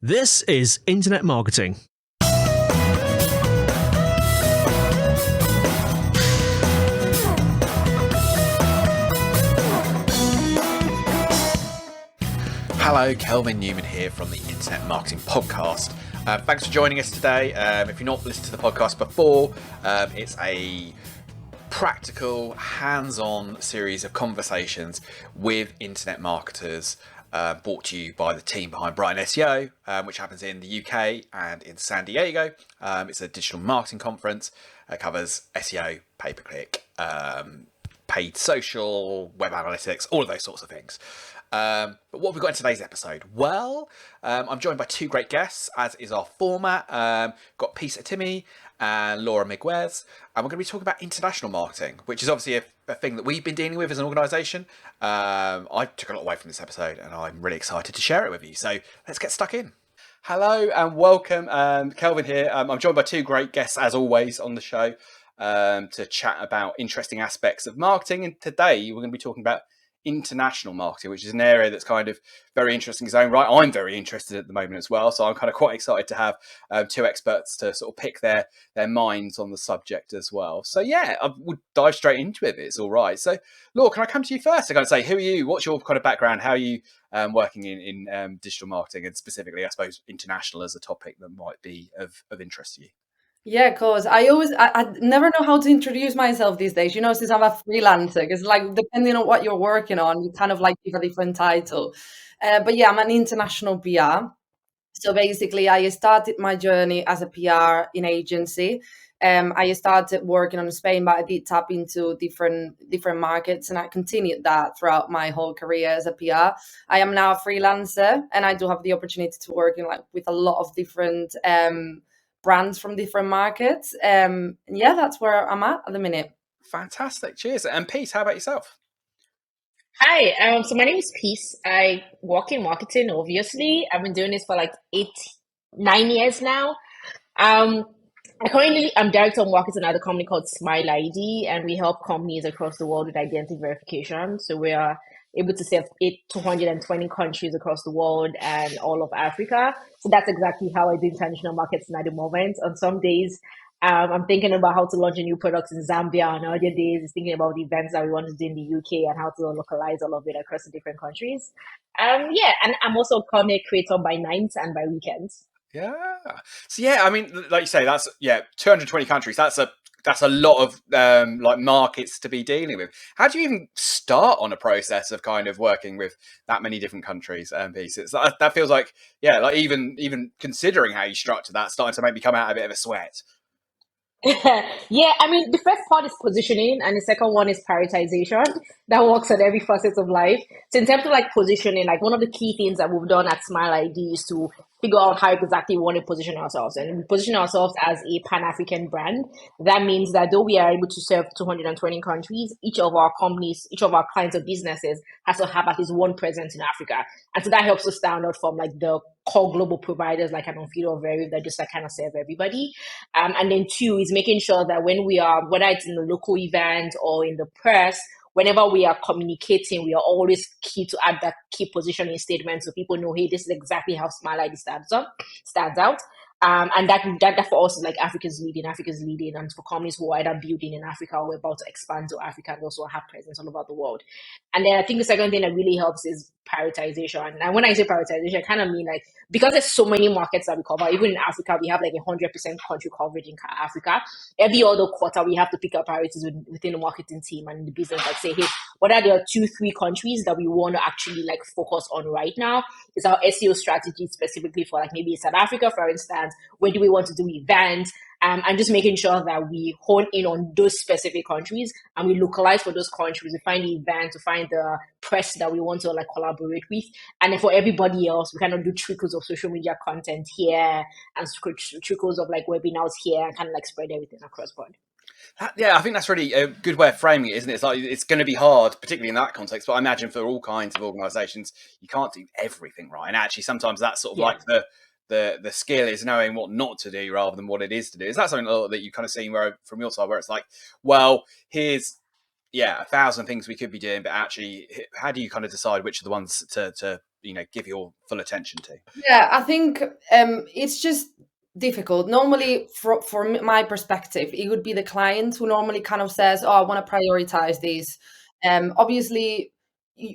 This is Internet Marketing. Hello, Kelvin Newman here from the Internet Marketing Podcast. Thanks for joining us today. If you've not listened to the podcast before, it's a practical, hands-on series of conversations with internet marketers brought to you by the team behind brightonSEO, which happens in the UK and in San Diego. It's a digital marketing conference. It covers SEO, pay-per-click, paid social, web analytics, all of those sorts of things. But what have we got in today's episode? Well, I'm joined by two great guests, as is our format. Got Itimi and Míguez, and we're going to be talking about international marketing, which is obviously a thing that we've been dealing with as an organisation. I took a lot away from this episode, and I'm really excited to share it with you. So let's get stuck in. Hello and welcome. Kelvin here. I'm joined by two great guests, as always, on the show to chat about interesting aspects of marketing. And today we're going to be talking about international marketing, which is an area that's kind of very interesting in its own right. I'm very interested at the moment as well, so I'm kind of quite excited to have two experts to sort of pick their minds on the subject as well. So yeah, I would dive straight into it if it's all right. So Laura, can I come to you first to kind of say, who are you? What's your kind of background? How are you working in digital marketing, and specifically, I suppose, international as a topic that might be of interest to you? Yeah, cause I never know how to introduce myself these days, since I'm a freelancer, because like depending on what you're working on, you kind of like give a different title. But yeah, I'm an international PR. So basically, I started my journey as a PR in agency. I started working on Spain, but I did tap into different markets, and I continued that throughout my whole career as a PR. I am now a freelancer, and I do have the opportunity to work in with a lot of different brands from different markets. Yeah, that's where I'm at the minute. Fantastic. Cheers. And Pete, how about yourself? Hi, so my name is Peace. I work in marketing, obviously. I've been doing this for like 9 years now. I'm director of marketing at a company called Smile ID, and we help companies across the world with identity verification. So we are able to serve 220 countries across the world and all of Africa. So that's exactly how I do international marketing at the moment. On some days, I'm thinking about how to launch a new product in Zambia. On other days, it's thinking about the events that we want to do in the UK and how to localize all of it across the different countries. Yeah, and I'm also a content creator by nights and by weekends. Yeah. So yeah, I mean, like you say, that's 220 countries. That's a lot of like markets to be dealing with. How do you even start on a process of kind of working with that many different countries and pieces? That feels like like even considering how you structure that, starting to make me come out a bit of a sweat. Yeah, I mean, the first part is positioning, and the second one is prioritization. That works at every facet of life. So, in terms of like positioning, like one of the key things that we've done at Smile ID is to figure out how exactly we want to position ourselves. And we position ourselves as a Pan-African brand. That means that though we are able to serve 220 countries, each of our companies, each of our clients or businesses has to have at least one presence in Africa. And so that helps us stand out from like the core global providers like an Onfido or Veriv that just like kind of serve everybody. And then two is making sure that when we are, whether it's in a local event or in the press, whenever we are communicating, we are always key to add that key positioning statement so people know, hey, this is exactly how Smile ID stands out. And that for us is like Africa's leading, and for companies who are either building in Africa or we're about to expand to Africa and also have presence all over the world. And then I think the second thing that really helps is prioritization. And when I say prioritization, I kind of mean like, because there's so many markets that we cover, even in Africa, we have like 100% country coverage in Africa. Every other quarter, we have to pick up priorities within the marketing team and the business, like say, hey, what are the 2-3 countries that we want to actually like focus on right now? Is our SEO strategy specifically for like maybe South Africa, for instance? Where do we want to do events? And just making sure that we hone in on those specific countries and we localize for those countries. We find the event, to find the press that we want to like collaborate with. And then for everybody else, we kind of do trickles of social media content here and trickles of like webinars here and kind of like spread everything across board. Yeah, I think that's really a good way of framing it, isn't it? It's like it's going to be hard, particularly in that context. But I imagine for all kinds of organisations, you can't do everything right. And actually, sometimes that's sort of like the skill is knowing what not to do rather than what it is to do. Is that something that you kind of seen where from your side where it's like, well, here's 1,000 things we could be doing, but actually, how do you kind of decide which are the ones to give your full attention to? Yeah, I think it's just difficult. Normally, for my perspective, it would be the client who normally kind of says, "Oh, I want to prioritize these." Obviously,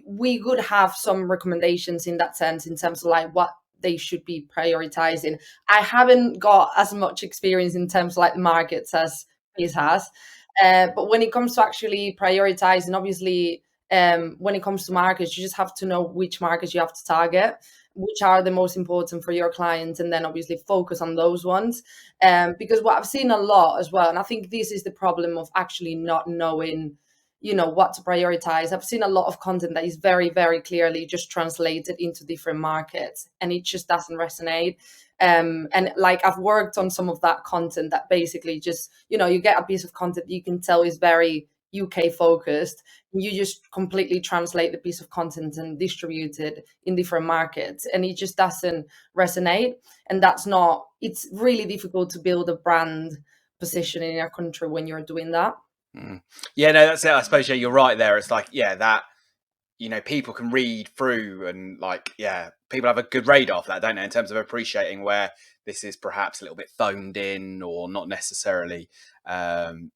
we could have some recommendations in that sense, in terms of like what they should be prioritizing. I haven't got as much experience in terms of like markets as Chris has, but when it comes to actually prioritizing, obviously, when it comes to markets, you just have to know which markets you have to target, which are the most important for your clients, and then obviously focus on those ones. Because what I've seen a lot as well, and I think this is the problem of actually not knowing, what to prioritize. I've seen a lot of content that is very, very clearly just translated into different markets, and it just doesn't resonate. And like I've worked on some of that content that basically just, you get a piece of content that you can tell is very UK focused, you just completely translate the piece of content and distribute it in different markets, and it just doesn't resonate. And it's really difficult to build a brand position in a country when you're doing that. Yeah, no, that's it. I suppose, you're right there. It's like, that, people can read through, and like, people have a good radar for that, don't they, in terms of appreciating where this is perhaps a little bit phoned in, or not necessarily, kind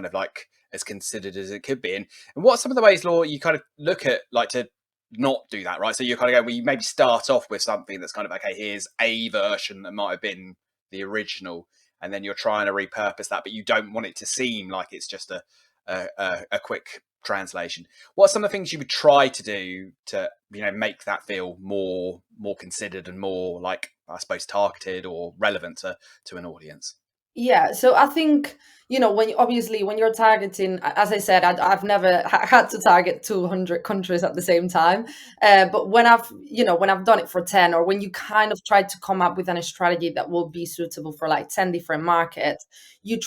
of like as considered as it could be. And what are some of the ways, Laura, you kind of look at, like, to not do that, right? So you kind of go, well, you maybe start off with something that's kind of, okay, here's a version that might have been the original, and then you're trying to repurpose that, but you don't want it to seem like it's just a quick translation. What are some of the things you would try to do to make that feel more considered and more, like, I suppose, targeted or relevant to an audience? Yeah, so I think, when you're targeting, as I said, I've never had to target 200 countries at the same time. But when I've done it for 10, or when you kind of try to come up with a strategy that will be suitable for like 10 different markets, you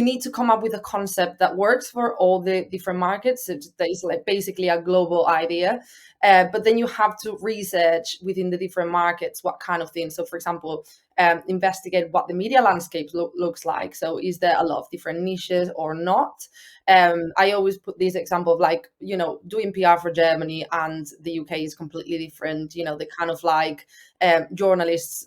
need to come up with a concept that works for all the different markets. That is like basically a global idea. But then you have to research within the different markets what kind of things. So, for example, investigate what the media landscape looks like. So is there a lot of different niches or not? I always put this example of like, doing PR for Germany and the UK is completely different. The kind of like journalists,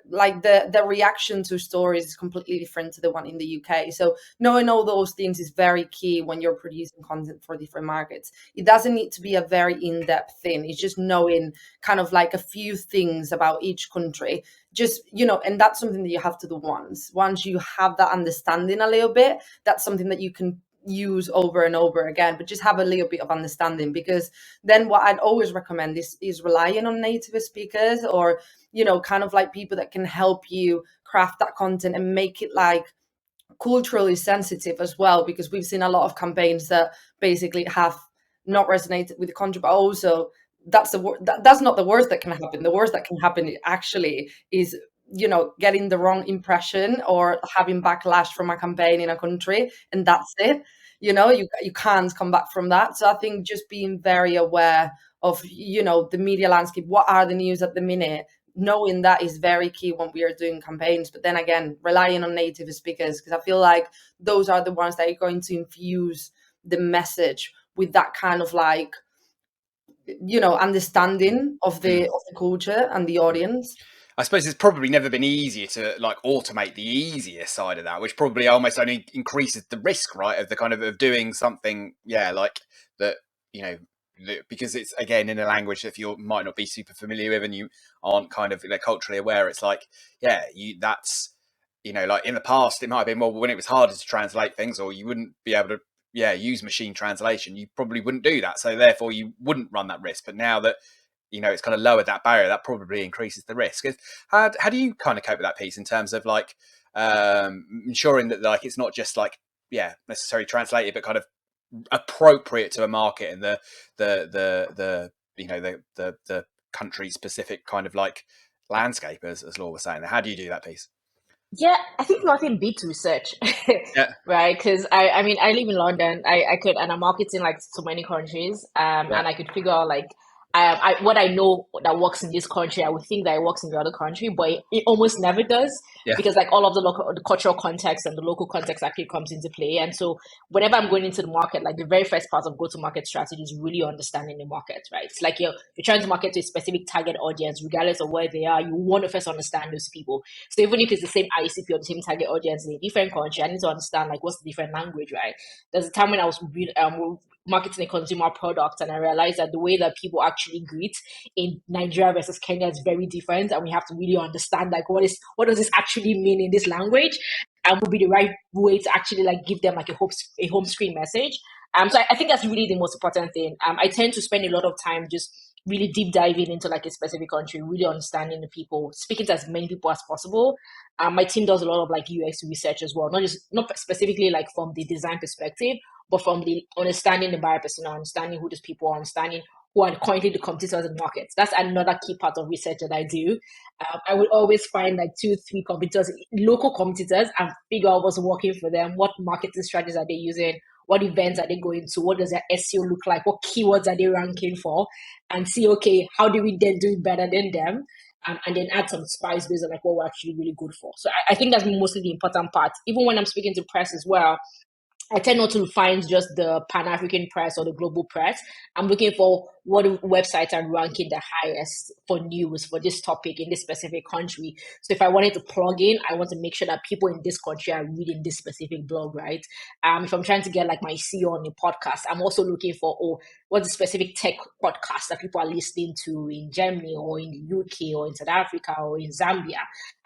like the reaction to stories is completely different to the one in the UK. So knowing all those things is very key when you're producing content for different markets. It doesn't need to be a very in-depth thing. It's just knowing kind of like a few things about each country. Just, and that's something that you have to do once you have that understanding a little bit. That's something that you can use over and over again, but just have a little bit of understanding, because then what I'd always recommend is relying on native speakers, or kind of like people that can help you craft that content and make it like culturally sensitive as well, because we've seen a lot of campaigns that basically have not resonated with the country, but also that's not the worst that can happen. The worst that can happen actually is getting the wrong impression or having backlash from a campaign in a country, and that's it. You can't come back from that. So I think just being very aware of the media landscape, what are the news at the minute, knowing that is very key when we are doing campaigns. But then again, relying on native speakers, because I feel like those are the ones that are going to infuse the message with that kind of like understanding of the culture and the audience. I suppose it's probably never been easier to like automate the easier side of that, which probably almost only increases the risk, right, of the kind of doing something, like that, because it's, again, in a language that you might not be super familiar with, and you aren't kind of culturally aware. It's like, that's, like in the past, it might have been, well, when it was harder to translate things, or you wouldn't be able to, use machine translation, you probably wouldn't do that. So therefore you wouldn't run that risk. But now that, it's kind of lowered that barrier, that probably increases the risk. How do you kind of cope with that piece in terms of like ensuring that like it's not just like necessarily translated, but kind of appropriate to a market and the country specific kind of like landscape, as Laura was saying? How do you do that piece? Yeah, I think nothing beats research, right? Because I mean, I live in London. I could, and I'm marketing like so many countries, and I could figure out like what I know that works in this country, I would think that it works in the other country, but it almost never does, because like all of the cultural context and the local context actually comes into play. And so whenever I'm going into the market, like the very first part of go-to-market strategy is really understanding the market, right? It's like you're trying to market to a specific target audience, regardless of where they are. You want to first understand those people. So even if it's the same ICP or the same target audience in a different country, I need to understand like what's the different language, right? There's a time when I was marketing a consumer product, and I realized that the way that people actually greet in Nigeria versus Kenya is very different, and we have to really understand like what does this actually mean in this language, and would be the right way to actually like give them like a home screen message. So I think that's really the most important thing. I tend to spend a lot of time just really deep diving into like a specific country, really understanding the people, speaking to as many people as possible. My team does a lot of like UX research as well, not specifically like from the design perspective, but from the understanding the buyer persona, understanding who these people are, understanding who are currently the competitors in markets. That's another key part of research that I do. I would always find like 2-3 competitors, local competitors, and figure out what's working for them, what marketing strategies are they using, what events are they going to, what does their SEO look like, what keywords are they ranking for, and see, okay, how do we then do it better than them? And then add some spice based on like what we're actually really good for. So I think that's mostly the important part. Even when I'm speaking to press as well, I tend not to find just the Pan-African press or the global press. I'm looking for what websites are ranking the highest for news for this topic in this specific country. So if I wanted to plug in, I want to make sure that people in this country are reading this specific blog, right? If I'm trying to get like my CEO on a podcast, I'm also looking for, what's the specific tech podcast that people are listening to in Germany or in the UK or in South Africa or in Zambia.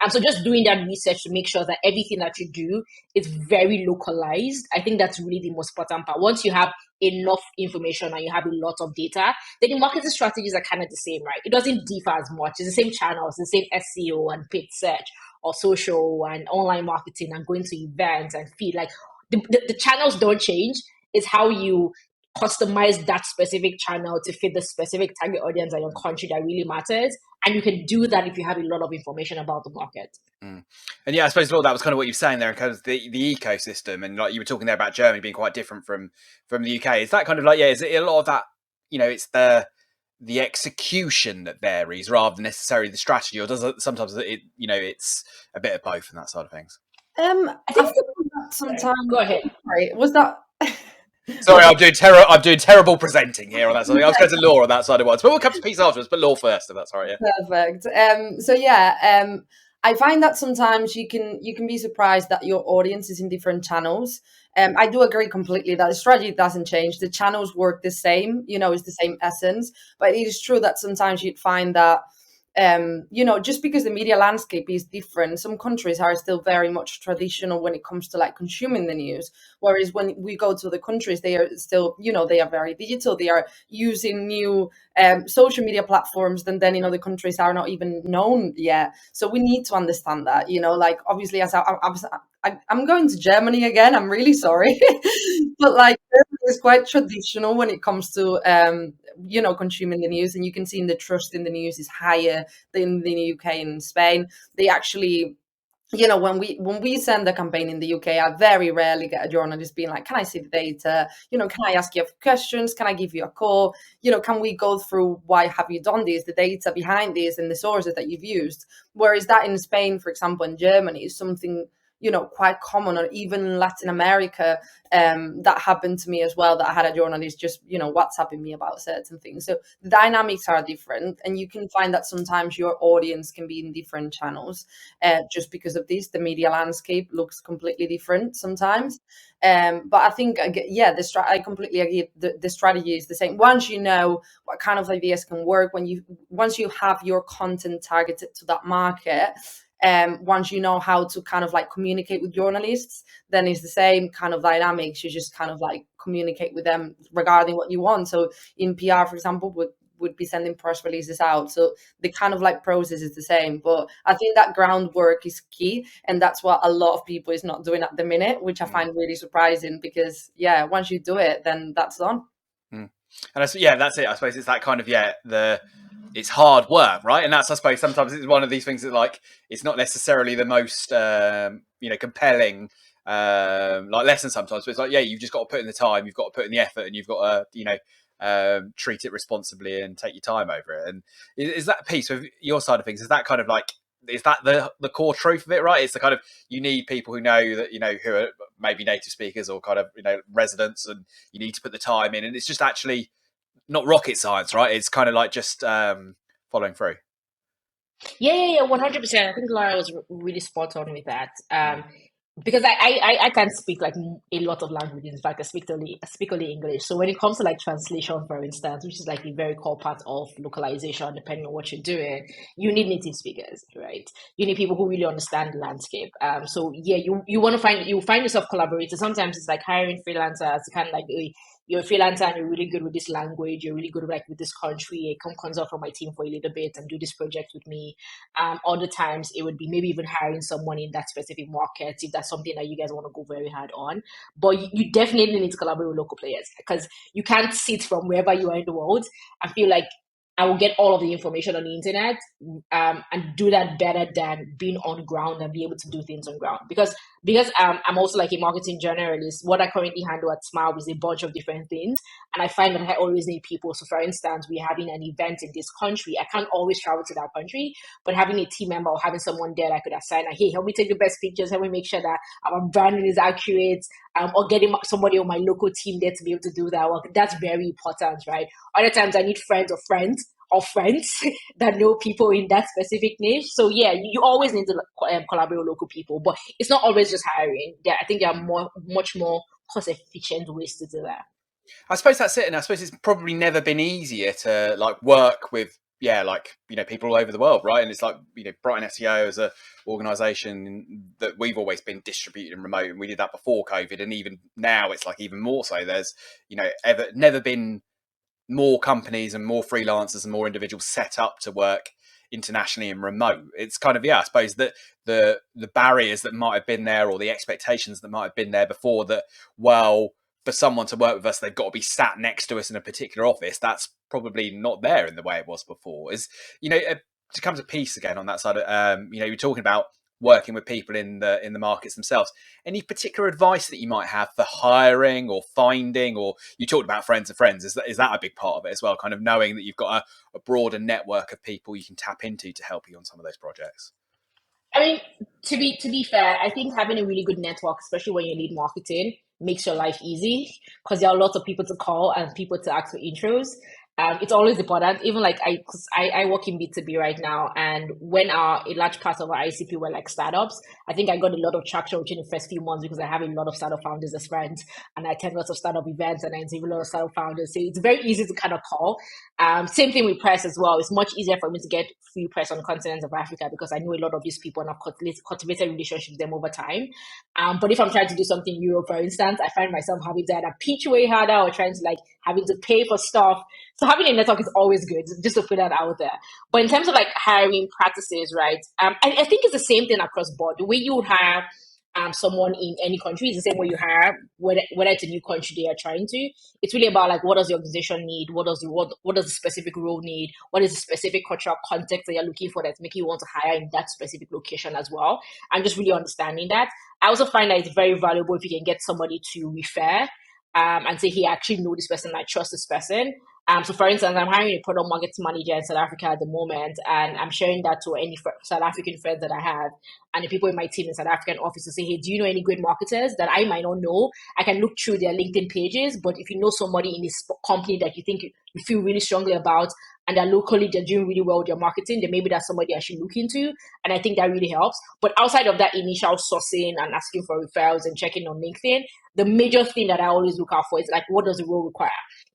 So just doing that research to make sure that everything that you do is very localized. I think that's really the most important part. Once you have enough information and you have a lot of data, then the marketing strategies are kind of the same, right? It doesn't differ as much. It's the same channels, the same SEO and paid search or social and online marketing and going to events and feed. Like the channels don't change. It's how you customize that specific channel to fit the specific target audience and your country that really matters. And you can do that if you have a lot of information about the market. And yeah, I suppose, Lord, that was kind of what you were saying there in terms of the ecosystem, and like you were talking there about Germany being quite different from the UK. Is that kind of like, is it a lot of that, it's the execution that varies rather than necessarily the strategy, or does it sometimes it's a bit of both and that side of things? I think sometimes. Go ahead. Sorry, was that? Sorry, I'm doing terrible presenting here on that side. I was going to Law on that side of once, but we'll come to peace afterwards. But Law first, if that's all right. Yeah. Perfect. I find that sometimes you can be surprised that your audience is in different channels. I do agree completely that the strategy doesn't change. The channels work the same. It's the same essence. But it is true that sometimes you'd find that. Just because the media landscape is different, some countries are still very much traditional when it comes to like consuming the news. Whereas when we go to the countries, they are still, they are very digital. They are using new social media platforms that then in other countries are not even known yet. So we need to understand that, like obviously as I'm going to Germany again. I'm really sorry. But like it's quite traditional when it comes to consuming the news, and you can see in the trust in the news is higher than the UK and Spain. They actually, when we send a campaign in the UK, I very rarely get a journalist being like, can I see the data? Can I ask you a few questions? Can I give you a call? Can we go through why have you done this, the data behind this and the sources that you've used? Whereas that in Spain, for example, and Germany is something quite common, or even in Latin America, that happened to me as well, that I had a journalist just, WhatsApping me about certain things. So the dynamics are different, and you can find that sometimes your audience can be in different channels just because of this. The media landscape looks completely different sometimes. But I think, I completely agree. The strategy is the same. Once you know what kind of ideas can work, once you have your content targeted to that market, once you know how to kind of like communicate with journalists, then it's the same kind of dynamics. You just kind of like communicate with them regarding what you want. So in PR, for example, would be sending press releases out. So the kind of like process is the same. But I think that groundwork is key. And that's what a lot of people is not doing at the minute, which I find really surprising, because once you do it, then that's done. And that's it. I suppose it's that kind of, it's hard work, right? And that's, I suppose, sometimes it's one of these things that like, it's not necessarily the most, compelling, like lesson sometimes, but it's like, you've just got to put in the time, you've got to put in the effort, and you've got to, treat it responsibly and take your time over it. And is that piece of your side of things? Is that kind of like, is that the core truth of it, right? It's the kind of, you need people who know that, who are maybe native speakers or kind of, residents, and you need to put the time in, and it's just actually not rocket science, right? It's kind of like just following through. Yeah, 100%. I think Laura was really spot on with that. Because I can't speak like a lot of languages. In fact, I speak only English. So when it comes to like translation, for instance, which is like a very core part of localization, depending on what you're doing, you need native speakers, right? You need people who really understand the landscape. So yeah, you want to find yourself collaborators. Sometimes it's like hiring freelancers, kind of like, you're a freelancer and you're really good with this language, you're really good with this country, come consult from my team for a little bit and do this project with me. Other times it would be maybe even hiring someone in that specific market if that's something that you guys want to go very hard on. But you definitely need to collaborate with local players, because you can't sit from wherever you are in the world and feel like I will get all of the information on the internet and do that better than being on ground and be able to do things on ground. Because I'm also like a marketing journalist, what I currently handle at Smile is a bunch of different things. And I find that I always need people. So for instance, we're having an event in this country. I can't always travel to that country, but having a team member or having someone there that I could assign, like, hey, help me take the best pictures, help me make sure that our branding is accurate, or getting somebody on my local team there to be able to do that work. That's very important, right? Other times I need friends that know people in that specific niche. So yeah, you always need to collaborate with local people, but it's not always just hiring. I think there are much more cost efficient ways to do that. I suppose that's it, and I suppose it's probably never been easier to like work with people all over the world, right? And it's like, Brighton SEO as a organization that we've always been distributed and remote, and we did that before COVID, and even now it's like even more so. There's never been more companies and more freelancers and more individuals set up to work internationally and remote. It's kind of, I suppose that the barriers that might have been there, or the expectations that might have been there before, that, well, for someone to work with us, they've got to be sat next to us in a particular office. That's probably not there in the way it was before. To come to peace again on that side, you're talking about working with people in the markets themselves. Any particular advice that you might have for hiring or finding, or you talked about friends of friends, is that a big part of it as well, kind of knowing that you've got a broader network of people you can tap into to help you on some of those projects? I mean, to be fair, I think having a really good network, especially when you lead marketing, makes your life easy, because there are lots of people to call and people to ask for intros. It's always important. Even like I work in B2B right now, and when a large part of our ICP were like startups, I think I got a lot of traction within the first few months, because I have a lot of startup founders as friends, and I attend lots of startup events, and I interview a lot of startup founders. So it's very easy to kind of call. Same thing with press as well. It's much easier for me to get free press on the continent of Africa, because I know a lot of these people and I've cultivated relationships with them over time. But if I'm trying to do something in Europe, for instance, I find myself having to either pitch way harder or trying to like having to pay for stuff. So having a network is always good, just to put that out there. But in terms of like hiring practices, right? I think it's the same thing across board. The way you hire someone in any country is the same way you hire, whether it's a new country they are trying to. It's really about like, what does the organization need? What does the specific role need? What is the specific cultural context that you're looking for that's making you want to hire in that specific location as well? And just really understanding that. I also find that it's very valuable if you can get somebody to refer and say, hey, I actually know this person, I trust this person. So for instance, I'm hiring a product marketing manager in South Africa at the moment, and I'm sharing that to any South African friends that I have, and the people in my team in South African office to say, hey, do you know any great marketers that I might not know? I can look through their LinkedIn pages, but if you know somebody in this company that you think you feel really strongly about, and they're locally, they're doing really well with their marketing, then maybe that's somebody I should look into. And I think that really helps. But outside of that initial sourcing and asking for referrals and checking on LinkedIn, the major thing that I always look out for is like, what does the role require?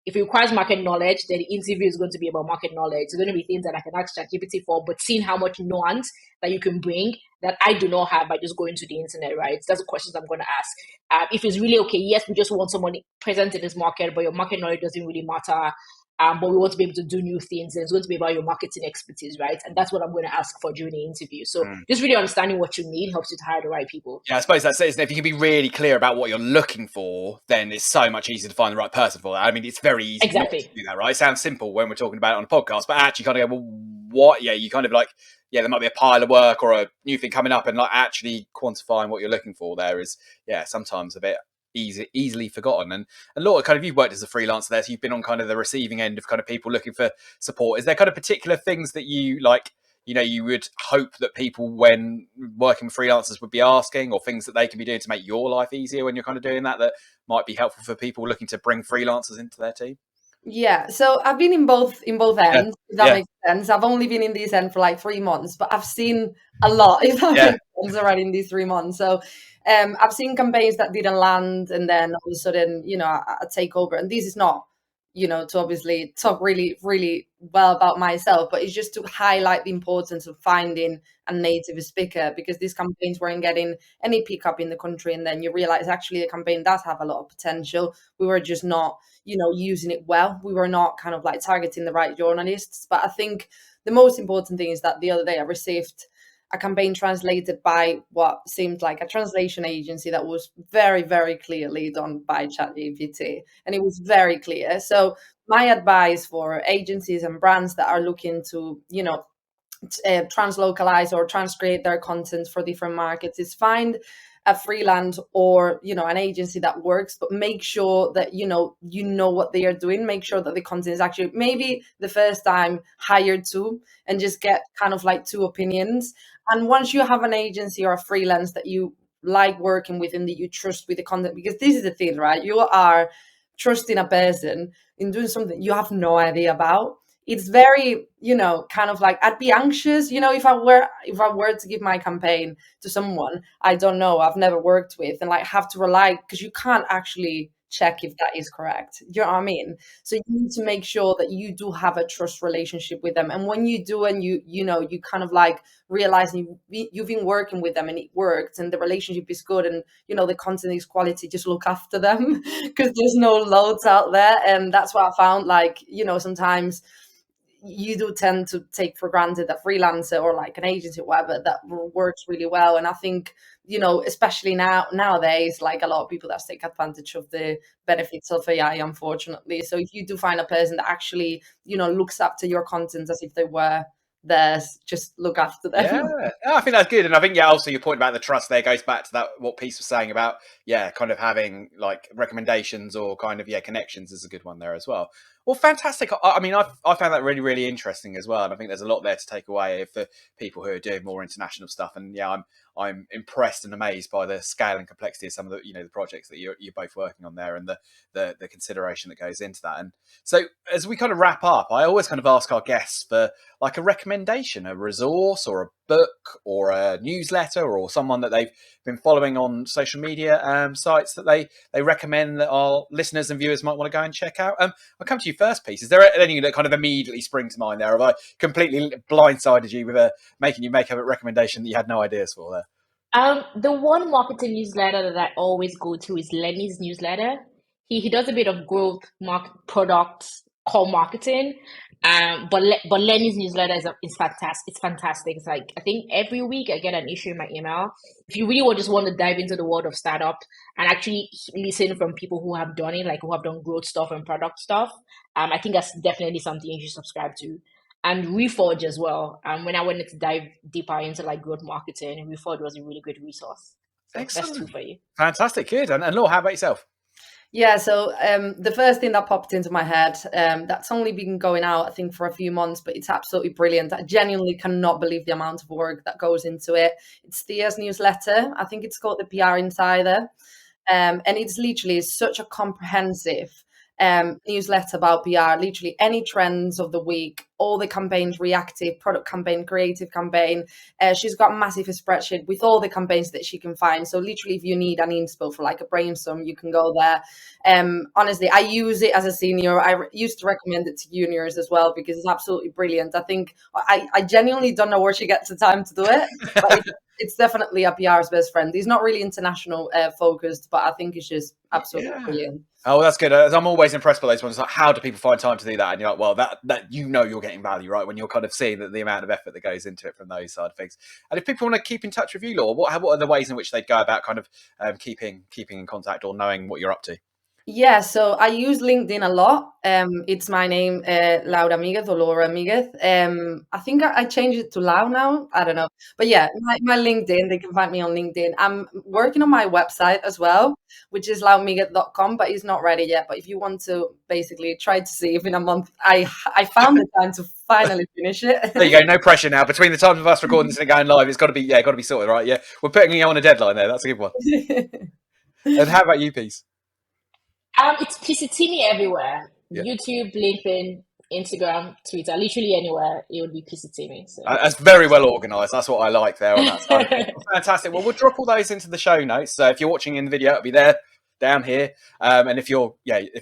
If it requires market knowledge, then the interview is going to be about market knowledge. It's going to be things that I can ask ChatGPT for, but seeing how much nuance that you can bring that I do not have by just going to the internet, right? That's the questions I'm going to ask. If it's really okay, yes, we just want someone present in this market, but your market knowledge doesn't really matter. But we want to be able to do new things, and it's going to be about your marketing expertise, right? And that's what I'm going to ask for during the interview. So just really understanding what you need helps you to hire the right people. Yeah, I suppose that's it. Isn't it? If you can be really clear about what you're looking for, then it's so much easier to find the right person for that. I mean, it's very easy not to do that, right? It sounds simple when we're talking about it on a podcast, but actually kind of go, well, what? Yeah, you kind of like, yeah, there might be a pile of work or a new thing coming up, and like actually quantifying what you're looking for there is, yeah, sometimes a bit easily forgotten. And Laura, kind of, you've worked as a freelancer there, so you've been on kind of the receiving end of kind of people looking for support. Is there kind of particular things that you like, you would hope that people, when working with freelancers, would be asking, or things that they can be doing to make your life easier when you're kind of doing that might be helpful for people looking to bring freelancers into their team? Yeah, so I've been in both Yeah. ends, if that Yeah. makes sense. I've only been in this end for like 3 months, but I've seen a lot, if that Yeah. makes sense, already in these 3 months. So I've seen campaigns that didn't land, and then all of a sudden, I take over. And this is not, to obviously talk really, really well about myself, but it's just to highlight the importance of finding a native speaker, because these campaigns weren't getting any pickup in the country. And then you realize actually the campaign does have a lot of potential. We were just not using it well. We were not kind of like targeting the right journalists. But I think the most important thing is that the other day I received a campaign translated by what seemed like a translation agency that was very, very clearly done by ChatGPT. And it was very clear. So my advice for agencies and brands that are looking to, translocalize or transcreate their content for different markets is find a freelance or an agency that works, but make sure that you know what they are doing. Make sure that the content is actually, maybe the first time, hire two and just get kind of like two opinions. And once you have an agency or a freelance that you like working with and that you trust with the content, because this is the thing, right? You are trusting a person in doing something you have no idea about. It's very, kind of like, I'd be anxious, if I were to give my campaign to someone I don't know, I've never worked with, and like have to rely, because you can't actually check if that is correct. You know what I mean? So you need to make sure that you do have a trust relationship with them. And when you do, and you kind of like realize you've been working with them and it worked and the relationship is good, and the content is quality, just look after them because there's no loads out there. And that's what I found, like, sometimes you do tend to take for granted that freelancer or like an agency or whatever that works really well. And I think, especially nowadays, like a lot of people that take advantage of the benefits of AI, unfortunately. So if you do find a person that actually, looks after your content as if they were theirs, just look after them. Yeah, I think that's good. And I think, also your point about the trust there goes back to that, what Peace was saying about, kind of having like recommendations or kind of, connections is a good one there as well. Well, fantastic. I mean, I found that really, really interesting as well. And I think there's a lot there to take away for people who are doing more international stuff. And I'm impressed and amazed by the scale and complexity of some of the, the projects that you're both working on there, and the consideration that goes into that. And so as we kind of wrap up, I always kind of ask our guests for like a recommendation, a resource or a book or a newsletter, or someone that they've been following on social media sites that they recommend that our listeners and viewers might want to go and check out. I'll come to you first, Piece. Is there anything that kind of immediately springs to mind there? Have I completely blindsided you with making you make a recommendation that you had no ideas for there? The one marketing newsletter that I always go to is Lenny's newsletter. He does a bit of growth, product, core marketing. But Lenny's newsletter is fantastic. It's fantastic. It's like, I think every week I get an issue in my email. If you really just want to dive into the world of startup and actually listen from people who have done it, like who have done growth stuff and product stuff, I think that's definitely something you should subscribe to. And Reforge as well. When I wanted to dive deeper into like growth marketing, Reforge was a really good resource. So Excellent. that's two for you. Fantastic, good. And Laura, how about yourself? Yeah, so the first thing that popped into my head, that's only been going out, I think, for a few months, but it's absolutely brilliant. I genuinely cannot believe the amount of work that goes into it. It's Thea's newsletter. I think it's called the PR Insider. And it's literally such a comprehensive newsletter about PR, literally any trends of the week, all the campaigns, reactive, product campaign, creative campaign. She's got a massive spreadsheet with all the campaigns that she can find. So literally, if you need an inspo for like a brainstorm, you can go there. Honestly, I use it as a senior. I used to recommend it to juniors as well because it's absolutely brilliant. I think I genuinely don't know where she gets the time to do it, but it's definitely a PR's best friend. He's not really international focused, but I think it's just absolutely brilliant. Oh, that's good. I'm always impressed by those ones. Like, how do people find time to do that? And you're like, well, that you're getting value, right? When you're kind of seeing the amount of effort that goes into it from those side of things. And if people want to keep in touch with you, Laura, what are the ways in which they go about kind of keeping in contact or knowing what you're up to? Yeah, so I use LinkedIn a lot. It's my name, Laura Míguez or Laura Míguez. I think I changed it to Lau now. I don't know. But yeah, my LinkedIn, they can find me on LinkedIn. I'm working on my website as well, which is laumiguez.com, but it's not ready yet. But if you want to basically try to see if in a month I found the time to finally finish it. There you go. No pressure now. Between the time of us recording this and going live, it's got to be sorted, right? Yeah, we're putting you on a deadline there. That's a good one. And how about you, Peace? It's Pisitimi everywhere. Yeah. YouTube, LinkedIn, Instagram, Twitter, literally anywhere it would be Pisitimi. So. That's very well organised. That's what I like there on that side. Fantastic. Well, we'll drop all those into the show notes. So if you're watching in the video, it'll be there down here. And if you're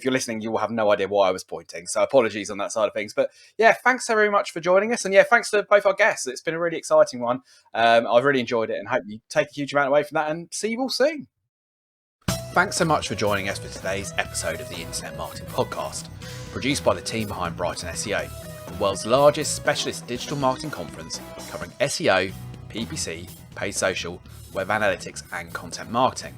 listening, you will have no idea why I was pointing. So apologies on that side of things. But yeah, thanks so very much for joining us. And yeah, thanks to both our guests. It's been a really exciting one. I've really enjoyed it and hope you take a huge amount away from that and see you all soon. Thanks so much for joining us for today's episode of the Internet Marketing Podcast, produced by the team behind BrightonSEO, the world's largest specialist digital marketing conference covering SEO, PPC, paid social, web analytics and content marketing.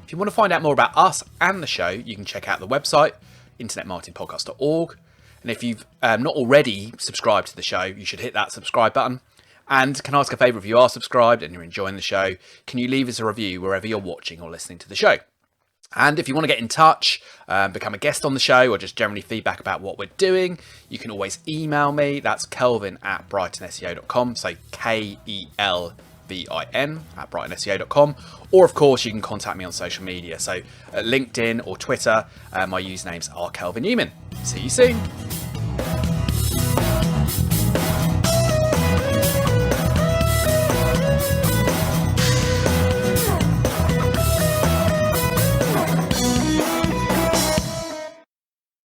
If you want to find out more about us and the show, you can check out the website, internetmarketingpodcast.org. And if you've not already subscribed to the show, you should hit that subscribe button. And can I ask a favour, if you are subscribed and you're enjoying the show, can you leave us a review wherever you're watching or listening to the show? And if you want to get in touch, become a guest on the show, or just generally feedback about what we're doing, you can always email me. That's kelvin@brightonseo.com. So KELVIN@brightonseo.com. Or, of course, you can contact me on social media. So LinkedIn or Twitter, my usernames are Kelvin Newman. See you soon.